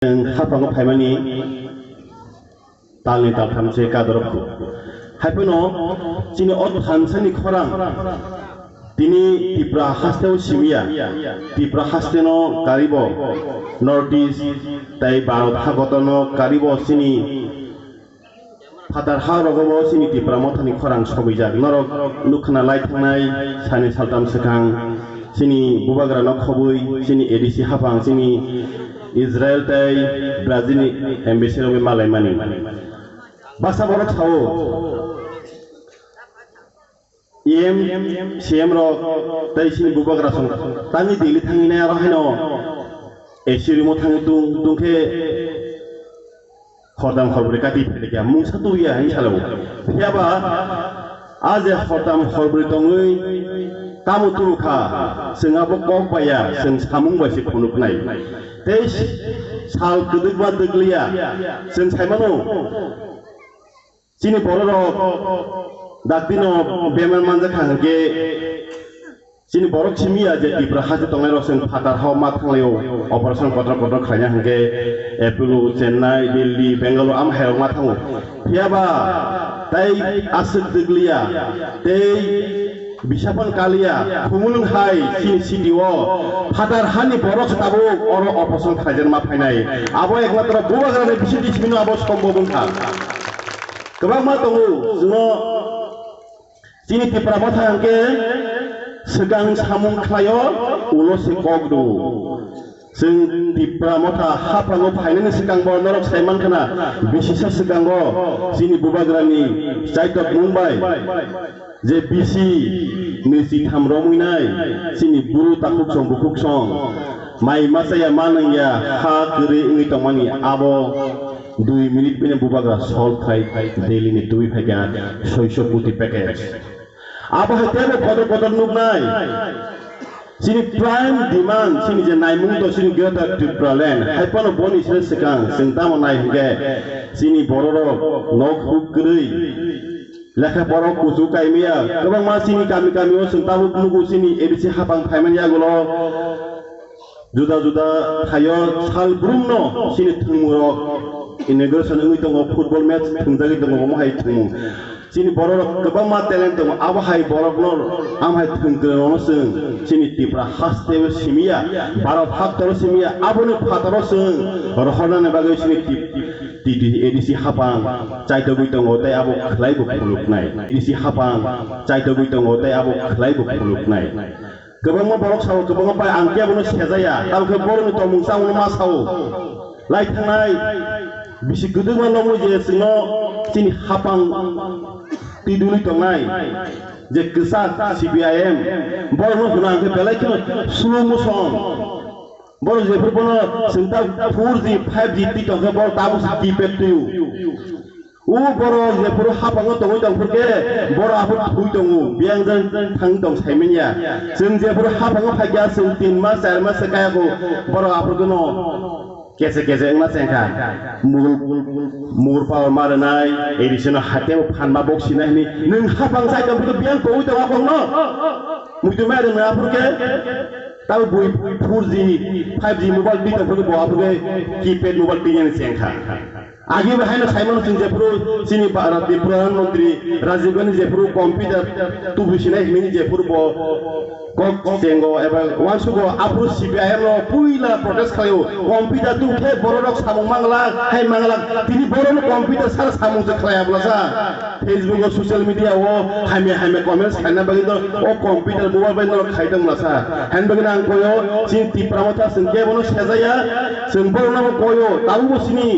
하방어 파이마니 달리 달탐세 까더럽고 하이프노 지니 한산이 커랑 तिनी तिप्रा हास्तेव सिमिया तिप्रा हास्तेनो कारिबो नॉर्थ ईस्ट ताई भारत हागतनो कारिबो सिनी फातार हा रगबो सिनी तिप्रा मथानि खरां सबिजाक नरक नुखना लाइथांनाय सानि सालताम सखां सिनी बुबाग्रानो खबुइ सिनी एडिसि हाफां सिनी इजराइल ताई ब्राजिल एम्बेसिनो मालायमानि बासा बर थाओ CM ro taisini bubagra song tangi dili tangi na rahino esiri mo tangi tungke khordam khorbri kati phele kya mung satu ya hin chalo yaba aje khordam khorbri tongui kamu turukha singa bo kok baya sing samung basi khunuk nai tes sal kuduk ba deglia sing saimano sini bororo dakdino beman manja khangke sini borok chimia je tipra haje tongai rosen phatar haw ma thangleo operation kotor khanya hangke epulu chennai delhi bengaluru am hayo ma thangu phiaba tai asuk deglia tei bishapan kalia khumulung hai sini city o phatar hani borok tabo oro operation khajen ma phainai abo ekmatra bubagrane bisiti chimino abo sombobon kha kebang ma tongu juno sini tipra mata angke segang samung klayo ulo si kogdu sing tipra mata hapango phainani segang bo norok saiman kana bisisa segang bo sini bubagrani chaitok mumbai je bisi nisi thamromuinai sini buru takuk song bukuk song mai masaya manangya ha kere ingi tomani abo 2 minute pine bubagra solve khai daily ni 2 phega 600 koটি package abo hatebe kodor nugnai sini prime demand sini je naimung to sini geta triplaland haipano boni sel sekang singtamo nai hige sini bororo nok hukrei lekha borok kusu kaimia kebang ma sini kami o singtamu nugu sini edisi hapang phaimania gulo juda thayo sal brumno sini thumurok inauguration ngi tongo football match thungjagi tongo mo hai thumung sini borok kebang ma talent tongo abo hai borok no am hai thungkrono sing sini tipra hastewe simia barat haktoro simia abone phataro sing rohona ne bagai sini tidi edisi hapang chaito gui tongo tai abo khlai bo phuluk nai edisi hapang chaito gui tongo tai abo khlai bo phuluk nai kebang ma borok sawo kebang pa angke bono sejaya tamke borno tomung sang ma sawo lai thanai bisi gudung malomu je singo sini hapang tiduli tongai je kesat CPIM borno hunang ke belai kino slow motion borno je berbono sinta 4G 5G ti tongke bor tabu keypad tu u boro je puru hapang tongoi tong purke boro apu thui tongu biang jan thang tong saimenya sing je puru hapang phagya sing 3 mas 4 mas sakaya ko boro apu gono kese engna sengka mur power maranai edisino hateo phanma boxina ni nung hapang sai tam ko biang ko uta wapong no mutu ma de na purke tau bui 4G 5G mobile bi tam ko bo apurke keypad mobile bi ni sengka आगे में है ना साइमन सिंह जेपुर सिनी भारत प्रधानमंत्री राजीव गांधी जेपुर कंप्यूटर तू बिसिना हिमिनी जेपुर बो कक सेंगो एबा वानसुगो आपुर सीपीआईएम नो पुइला प्रोटेस्ट खायो कंप्यूटर तू खे बररक सामु मांगला हाय मांगला तिनी बरनो कंप्यूटर सार सामु से खायाब्लासा फेसबुक और सोशल मीडिया वो हामे कमेंट्स खाना बगि तो ओ कंप्यूटर मोबाइल बाय नो खाइदोंलासा हान बगि आं कोयो सिन तिप्रामथा सिनके बनो सेजाया जों बरनो कोयो ताबो सिनी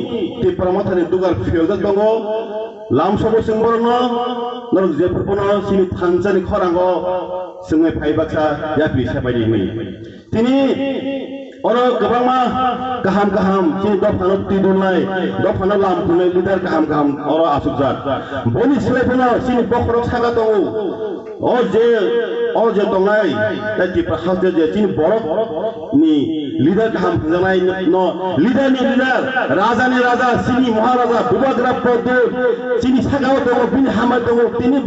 तिप्रामथा tani dugar fielda dongo lam sobo singborno nor jepupono sini thanjani khorango singai phaibacha yakri sabai ni tini oro gabama kaham sini dofano tidulai dofano lam kunai leader kaham oro asukjat boni selepono sini bokro saga dongo o je tongai tati prahasde je sini borok ni leader kaham janai no leader ni leader raja ni raja sini maharaja bubagra podo sini sagao dongo bin hamar dongo tini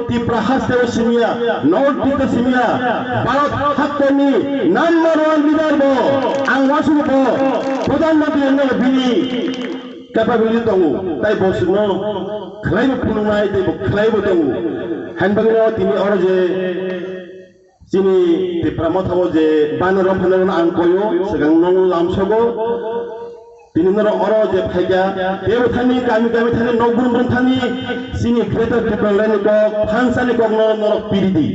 ti prahas dewa simia north dito simia bharat hakkoni number 1 leader bo ang wasu bo pradhan mantri no bini capability dongo tai bosno khlai bo phunungai dei bo khlai bo dongo hanbagino tini oro je sini di pramothabo je banaram phanan angkoyo segang nong lamsogo tini noro oro je phaiga deu thani kami thani nogun bun thani sini greater development ko phansani ko noro piridi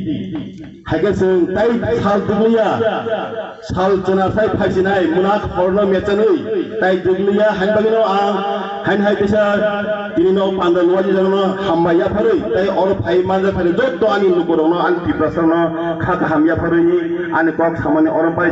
hage sing tai sal dunia sal chona sai phaisinai munak horno mechanui tai dunia hanbagino ang han hai desa tini no pandal waji jangno hammaya pharui tai oro phai manja phari jotto ani lukorno an piprasno khaka hamya pharui ani kok samane oro